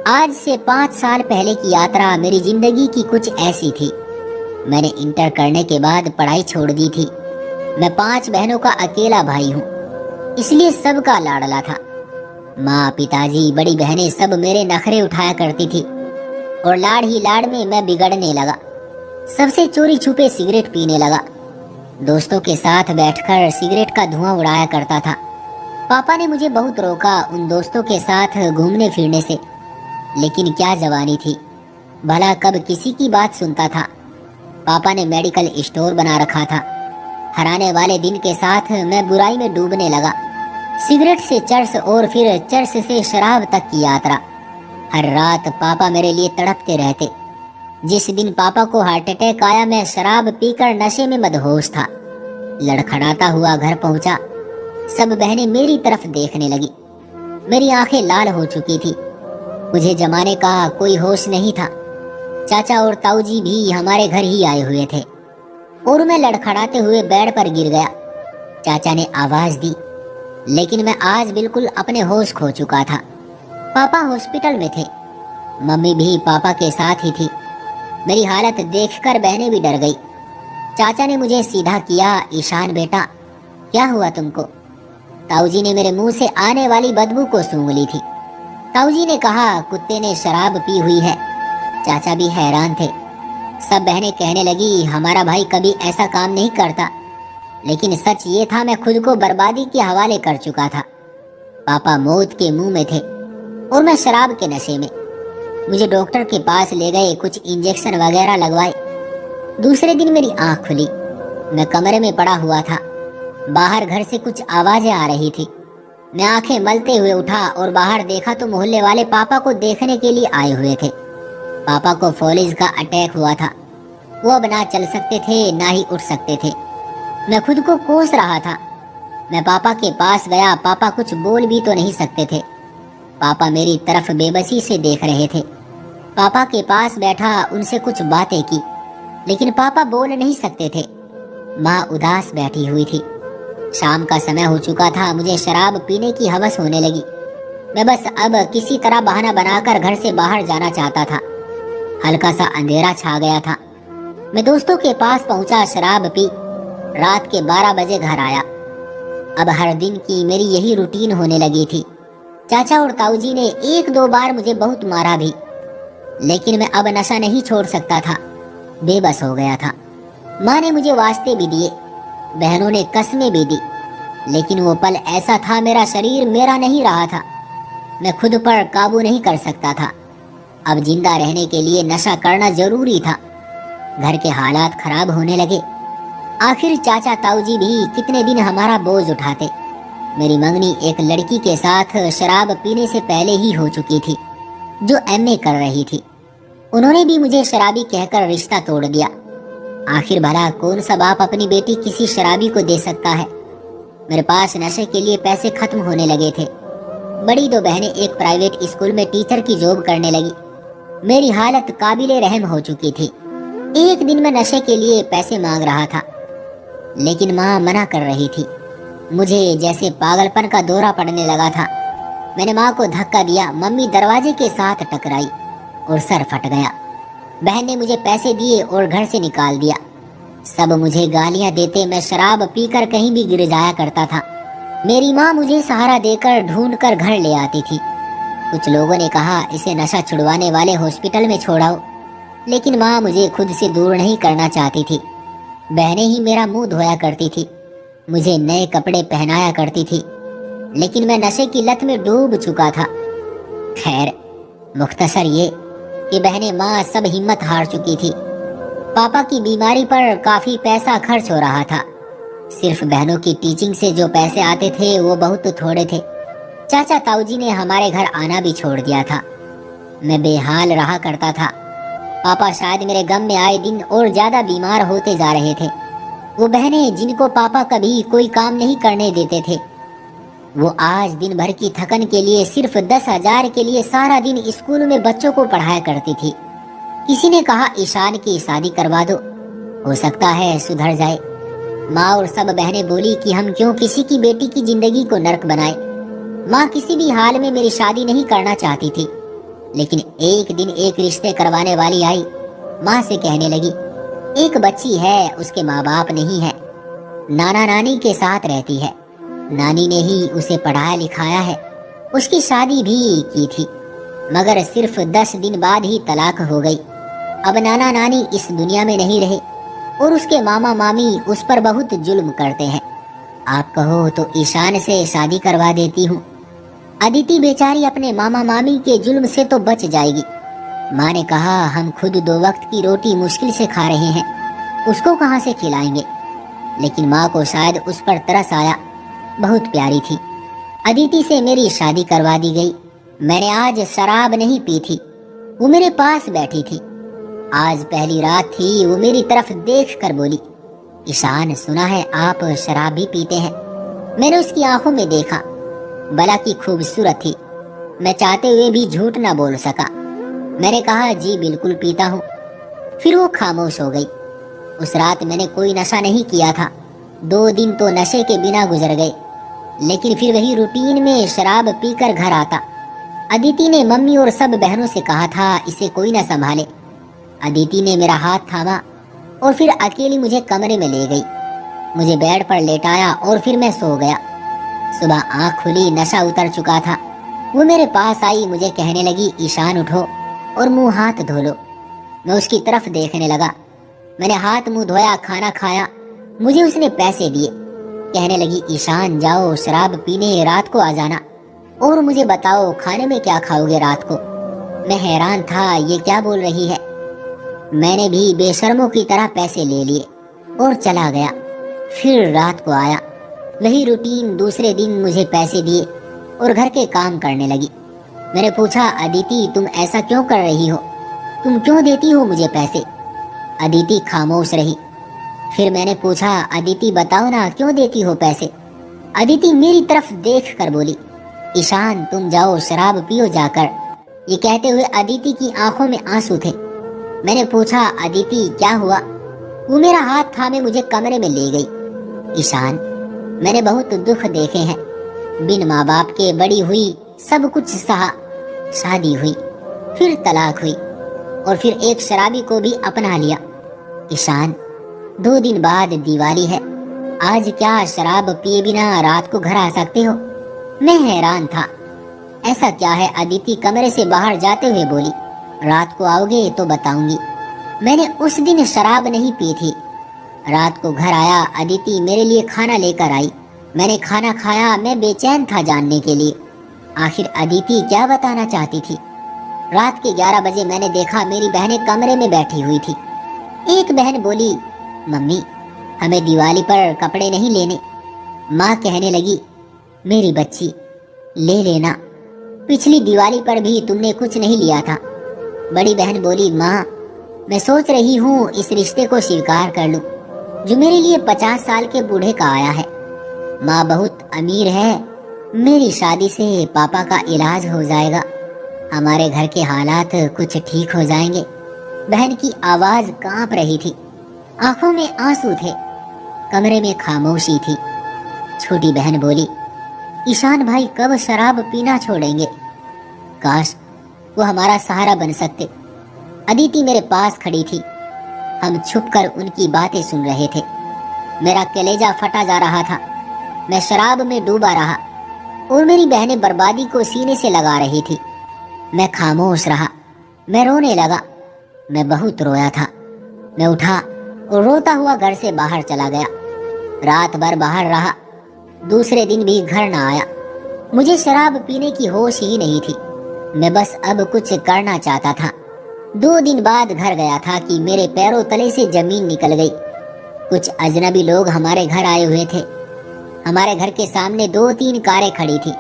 आज से 5 साल पहले की यात्रा मेरी जिंदगी की कुछ ऐसी थी। मैंने इंटर करने के बाद पढ़ाई छोड़ दी थी। मैं 5 बहनों का अकेला भाई हूँ, इसलिए सबका लाडला था। माँ, पिताजी, बड़ी बहनें सब मेरे नखरे उठाया करती थी और लाड ही लाड में मैं बिगड़ने लगा। सबसे चोरी छुपे सिगरेट पीने लगा। दोस्तों के साथ बैठकर सिगरेट का धुआं उड़ाया करता था। पापा ने मुझे बहुत रोका उन दोस्तों के साथ घूमने फिरने से, लेकिन क्या जवानी थी, भला कब किसी की बात सुनता था। पापा ने मेडिकल स्टोर बना रखा था। हर आने वाले दिन के साथ मैं बुराई में डूबने लगा। सिगरेट से चर्स और फिर चर्स से शराब तक की यात्रा। हर रात पापा मेरे लिए तड़पते रहते। जिस दिन पापा को हार्ट अटैक आया, मैं शराब पीकर नशे में मदहोश था। लड़खड़ाता हुआ घर पहुंचा। सब बहनें मेरी तरफ देखने लगी। मेरी आंखें लाल हो चुकी थी। मुझे जमाने का कोई होश नहीं था। चाचा और ताऊजी भी हमारे घर ही आए हुए थे और मैं लड़खड़ाते हुए बेड पर गिर गया। चाचा ने आवाज दी, लेकिन मैं आज बिल्कुल अपने होश खो चुका था। पापा हॉस्पिटल में थे। मम्मी भी पापा के साथ ही थी। मेरी हालत देखकर बहनें भी डर गई। चाचा ने मुझे सीधा किया, ईशान बेटा, क्या हुआ तुमको? ताऊजी ने मेरे मुंह से आने वाली बदबू को सूंघ ली थी। ताऊजी ने कहा, कुत्ते ने शराब पी हुई है। चाचा भी हैरान थे। सब बहनें कहने लगी, हमारा भाई कभी ऐसा काम नहीं करता। लेकिन सच ये था, मैं खुद को बर्बादी के हवाले कर चुका था। पापा मौत के मुंह में थे और मैं शराब के नशे में। मुझे डॉक्टर के पास ले गए, कुछ इंजेक्शन वगैरह लगवाए। दूसरे दिन मेरी आंख खुली। मैं कमरे में पड़ा हुआ था। बाहर घर से कुछ आवाजें आ रही थी। मैं आंखें मलते हुए उठा और बाहर देखा तो मोहल्ले वाले पापा को देखने के लिए आए हुए थे। पापा को फॉलिज का अटैक हुआ था। वो अब ना चल सकते थे, ना ही उठ सकते थे। मैं खुद को कोस रहा था। मैं पापा के पास गया। पापा कुछ बोल भी तो नहीं सकते थे। पापा मेरी तरफ बेबसी से देख रहे थे। पापा के पास बैठा, उनसे कुछ बातें की, लेकिन पापा बोल नहीं सकते थे। माँ उदास बैठी हुई थी। शाम का समय हो चुका था। मुझे शराब पीने की हवस होने लगी। मैं बस अब किसी तरह बहाना बनाकर घर से बाहर जाना चाहता था। हल्का सा अंधेरा छा गया था। मैं दोस्तों के पास पहुंचा, शराब पी, रात के 12 बजे घर आया। अब हर दिन की मेरी यही रूटीन होने लगी थी। चाचा और ताऊजी ने 1-2 बार मुझे बहुत मारा भी, लेकिन मैं अब नशा नहीं छोड़ सकता था। बेबस हो गया था। माँ ने मुझे वास्ते भी दिए, बहनों ने कस्में भी दी, लेकिन वो पल ऐसा था, मेरा शरीर मेरा नहीं रहा था। मैं खुद पर काबू नहीं कर सकता था। अब जिंदा रहने के लिए नशा करना जरूरी था। घर के हालात खराब होने लगे। आखिर चाचा ताऊजी भी कितने दिन हमारा बोझ उठाते। मेरी मंगनी एक लड़की के साथ शराब पीने से पहले ही हो चुकी थी, जो एमए कर रही थी। उन्होंने भी मुझे शराबी कहकर रिश्ता तोड़ दिया। आखिर भला कौन सा बाप अपनी बेटी किसी शराबी को दे सकता है? मेरे पास नशे के लिए पैसे खत्म होने लगे थे। बड़ी 2 बहनें एक प्राइवेट स्कूल में टीचर की जॉब करने लगी। मेरी हालत काबिले रहम हो चुकी थी। एक दिन मैं नशे के लिए पैसे मांग रहा था, लेकिन माँ मना कर रही थी। मुझे जैसे पागलपन का दौरा पड़ने लगा था। मैंने माँ को धक्का दिया। मम्मी दरवाजे के साथ टकराई और सर फट गया। बहन ने मुझे पैसे दिए और घर से निकाल दिया। सब मुझे गालियां देते। मैं शराब पीकर कहीं भी गिर जाया करता था। मेरी माँ मुझे सहारा देकर ढूंढ कर घर ले आती थी। कुछ लोगों ने कहा, इसे नशा छुड़वाने वाले हॉस्पिटल में छोड़ाओ, लेकिन माँ मुझे खुद से दूर नहीं करना चाहती थी। बहनें ही मेरा मुंह धोया करती थी, मुझे नए कपड़े पहनाया करती थी, लेकिन मैं नशे की लत में डूब चुका था। खैर, मुख्तसर ये कि बहनें, माँ सब हिम्मत हार चुकी थी। पापा की बीमारी पर काफी पैसा खर्च हो रहा था। सिर्फ बहनों की टीचिंग से जो पैसे आते थे वो बहुत थोड़े थे। चाचा ताऊजी ने हमारे घर आना भी छोड़ दिया था। मैं बेहाल रहा करता था। पापा शायद मेरे गम में आए दिन और ज्यादा बीमार होते जा रहे थे। वो बहनें जिनको पापा कभी कोई काम नहीं करने देते थे, वो आज दिन भर की थकन के लिए सिर्फ 10,000 के लिए सारा दिन स्कूल में बच्चों को पढ़ाया करती थी। किसी ने कहा, ईशान की शादी करवा दो, हो सकता है सुधर जाए। माँ और सब बहनें बोली कि हम क्यों किसी की बेटी की जिंदगी को नर्क बनाए। माँ किसी भी हाल में मेरी शादी नहीं करना चाहती थी। लेकिन एक दिन एक रिश्ते करवाने वाली आई। माँ से कहने लगी, एक बच्ची है, उसके माँ बाप नहीं है, नाना नानी के साथ रहती है, नानी ने ही उसे पढ़ाया लिखाया है, उसकी शादी भी की थी, मगर सिर्फ 10 दिन बाद ही तलाक हो गई। अब नाना नानी इस दुनिया में नहीं रहे और उसके मामा मामी उस पर बहुत जुल्म करते हैं। आप कहो तो ईशान से शादी करवा देती हूँ। अदिति बेचारी अपने मामा मामी के जुल्म से तो बच जाएगी। माँ ने कहा, हम खुद 2 वक्त की रोटी मुश्किल से खा रहे हैं, उसको कहाँ से खिलाएंगे। लेकिन माँ को शायद उस पर तरस आया, बहुत प्यारी थी। अदिति से मेरी शादी करवा दी गई। मैंने आज शराब नहीं पी थी, वो मेरे पास बैठी थी। आज पहली रात थी, वो मेरी तरफ देख कर बोली, ईशान, सुना है आप शराब भी पीते हैं। मैंने उसकी आंखों में देखा, भला की खूबसूरत थी। मैं चाहते हुए भी झूठ ना बोल सका। मैंने कहा, जी बिल्कुल पीता हूँ। फिर वो खामोश हो गई। उस रात मैंने कोई नशा नहीं किया था। 2 दिन तो नशे के बिना गुजर गए, लेकिन फिर वही रूटीन में शराब पीकर घर आता। अदिति ने मम्मी और सब बहनों से कहा था, इसे कोई न संभाले। अदिति ने मेरा हाथ थामा और फिर अकेली मुझे कमरे में ले गई। मुझे बेड पर लेटाया और फिर मैं सो गया। सुबह आंख खुली, नशा उतर चुका था। वो मेरे पास आई, मुझे कहने लगी, ईशान उठो और मुंह हाथ धो लो। मैं उसकी तरफ देखने लगा। मैंने हाथ मुंह धोया, खाना खाया। मुझे उसने पैसे दिए। कहने लगी, ईशान जाओ शराब पीने, रात को आ जाना, और मुझे बताओ खाने में क्या खाओगे रात को। मैं हैरान था, ये क्या बोल रही है। मैंने भी बेशर्मों की तरह पैसे ले लिए और चला गया। फिर रात को आया, वही रूटीन। दूसरे दिन मुझे पैसे दिए और घर के काम करने लगी। मैंने पूछा, अदिति तुम ऐसा क्यों कर रही हो, तुम क्यों देती हो मुझे पैसे। अदिति खामोश रही। फिर मैंने पूछा, अदिति बताओ ना, क्यों देती हो पैसे। अदिति मेरी तरफ देख कर बोली, ईशान तुम जाओ शराब पियो जाकर। ये कहते हुए अदिति की आंखों में आंसू थे। मैंने पूछा, अदिति क्या हुआ। वो मेरा हाथ थामे मुझे कमरे में ले गई। ईशान, मैंने बहुत दुख देखे हैं, बिन माँ बाप के बड़ी हुई, सब कुछ सहा, शादी हुई, फिर तलाक हुई और फिर एक शराबी को भी अपना लिया। ईशान, 2 दिन बाद दिवाली है, आज क्या शराब पिए बिना रात को घर आ सकते हो। मैं हैरान था, ऐसा क्या है। अदिति कमरे से बाहर जाते हुए बोली, रात को आओगे तो बताऊंगी। मैंने उस दिन शराब नहीं पी थी। रात को घर आया, अदिति मेरे लिए खाना लेकर आई। मैंने खाना खाया। मैं बेचैन था जानने के लिए, आखिर अदिति क्या बताना चाहती थी। रात के 11 बजे मैंने देखा, मेरी बहनें कमरे में बैठी हुई थी। एक बहन बोली, मम्मी हमें दिवाली पर कपड़े नहीं लेने। माँ कहने लगी, मेरी बच्ची ले लेना, पिछली दिवाली पर भी तुमने कुछ नहीं लिया था। बड़ी बहन बोली, माँ मैं सोच रही हूँ इस रिश्ते को स्वीकार कर लूं, जो मेरे लिए 50 साल के बूढ़े का आया है। माँ बहुत अमीर है, मेरी शादी से पापा का इलाज हो जाएगा, हमारे घर के हालात कुछ ठीक हो जाएंगे। बहन की आवाज कांप रही थी, आंखों में आंसू थे, कमरे में खामोशी थी। छोटी बहन बोली, ईशान भाई कब शराब पीना छोड़ेंगे, काश वो हमारा सहारा बन सकते। अदिति मेरे पास खड़ी थी। हम छुपकर उनकी बातें सुन रहे थे। मेरा कलेजा फटा जा रहा था। मैं शराब में डूबा रहा और मेरी बहनें बर्बादी को सीने से लगा रही थी। मैं खामोश रहा। मैं रोने लगा। मैं बहुत रोया था। मैं उठा और रोता हुआ घर से बाहर चला गया। रात भर बाहर रहा। दूसरे दिन भी घर न आया। मुझे शराब पीने की होश ही नहीं थी। मैं बस अब कुछ करना चाहता था। 2 दिन बाद घर गया था कि मेरे पैरों तले से जमीन निकल गई। कुछ अजनबी लोग हमारे घर आए हुए थे। हमारे घर के सामने 2-3 कारें खड़ी थी।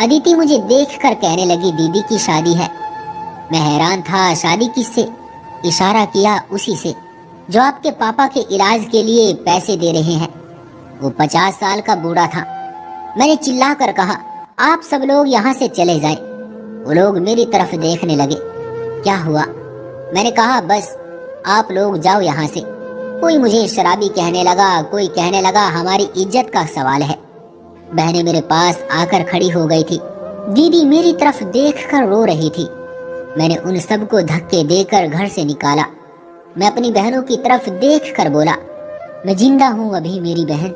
अदिति मुझे देखकर कहने लगी, दीदी की शादी है। मैं हैरान था, शादी किससे? इशारा किया उसी से जो आपके पापा के इलाज के लिए पैसे दे रहे हैं। वो 50 साल का बूढ़ा था। मैंने चिल्लाकर कहा, आप सब लोग यहाँ से चले जाएं। वो लोग मेरी तरफ देखने लगे। क्या हुआ? मैंने कहा, बस आप लोग जाओ यहाँ से। कोई मुझे शराबी कहने लगा, कोई कहने लगा हमारी इज्जत का सवाल है। बहनें मेरे पास आकर खड़ी हो गई थी। दीदी मेरी तरफ देखकर रो रही थी। मैंने उन सबको धक्के देकर घर से निकाला। मैं अपनी बहनों की तरफ देख कर बोला, मैं जिंदा हूं अभी मेरी बहन।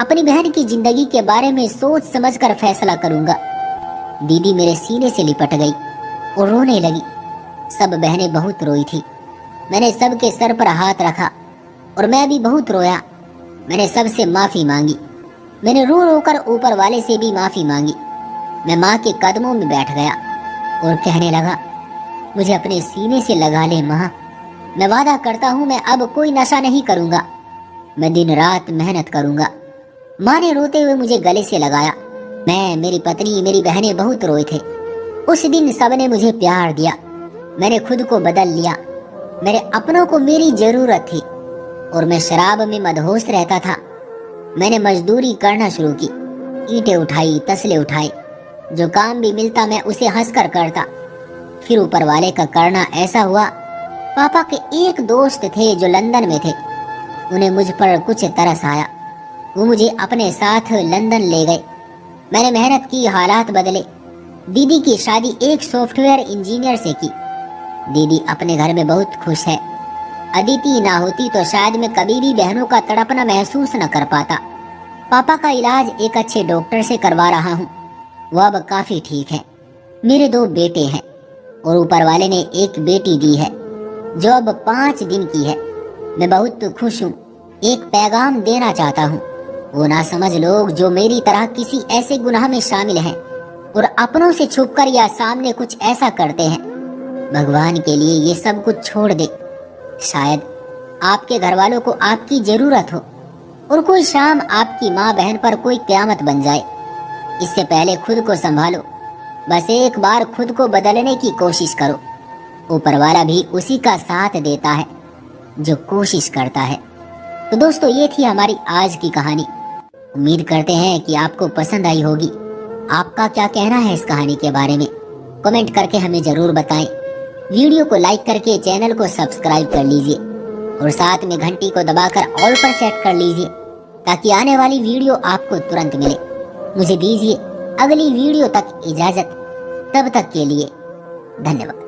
अपनी बहन की जिंदगी के बारे में सोच समझ कर फैसला करूंगा। दीदी मेरे सीने से लिपट गई और रोने लगी। सब बहनें बहुत रोई थी। मैंने सबके सर पर हाथ रखा और मैं भी बहुत रोया। मैंने सबसे माफी मांगी। मैंने रो रो कर ऊपर वाले से भी माफी मांगी। मैं माँ के कदमों में बैठ गया और कहने लगा, मुझे अपने सीने से लगा ले माँ। मैं वादा करता हूँ मैं अब कोई नशा नहीं करूंगा। मैं दिन रात मेहनत करूंगा। माँ ने रोते हुए मुझे गले से लगाया। मैं, मेरी पत्नी, मेरी बहनें बहुत रोए थे। उस दिन सबने मुझे प्यार दिया। मैंने खुद को बदल लिया। मेरे अपनों को मेरी जरूरत थी और मैं शराब में मदहोश रहता था। मैंने मजदूरी करना शुरू की। ईंटें उठाई, तसले उठाए। जो काम भी मिलता मैं उसे हंसकर करता। फिर ऊपर वाले का करना ऐसा हुआ, पापा के एक दोस्त थे जो लंदन में थे। उन्हें मुझ पर कुछ तरस आया। वो मुझे अपने साथ लंदन ले गए। मैंने मेहनत की, हालात बदले। दीदी की शादी एक सॉफ्टवेयर इंजीनियर से की। दीदी अपने घर में बहुत खुश है। अदिति ना होती तो शायद मैं कभी भी बहनों का तड़पना महसूस न कर पाता। पापा का इलाज एक अच्छे डॉक्टर से करवा रहा हूँ। वो अब काफी ठीक है। मेरे 2 बेटे हैं और ऊपर वाले ने एक बेटी दी है जो अब 5 दिन की है। मैं बहुत खुश हूँ। एक पैगाम देना चाहता हूँ। वो ना समझ लोग जो मेरी तरह किसी ऐसे गुनाह में शामिल हैं और अपनों से छुपकर या सामने कुछ ऐसा करते हैं, भगवान के लिए ये सब कुछ छोड़ दे। शायद आपके घर वालों को आपकी जरूरत हो और कोई शाम आपकी माँ बहन पर कोई क़यामत बन जाए। इससे पहले खुद को संभालो। बस एक बार खुद को बदलने की कोशिश करो। ऊपर वाला भी उसी का साथ देता है जो कोशिश करता है। तो दोस्तों, ये थी हमारी आज की कहानी। उम्मीद करते हैं कि आपको पसंद आई होगी। आपका क्या कहना है इस कहानी के बारे में? कमेंट करके हमें जरूर बताएं। वीडियो को लाइक करके चैनल को सब्सक्राइब कर लीजिए और साथ में घंटी को दबाकर ऑल पर सेट कर लीजिए ताकि आने वाली वीडियो आपको तुरंत मिले। मुझे दीजिए अगली वीडियो तक इजाजत। तब तक के लिए धन्यवाद।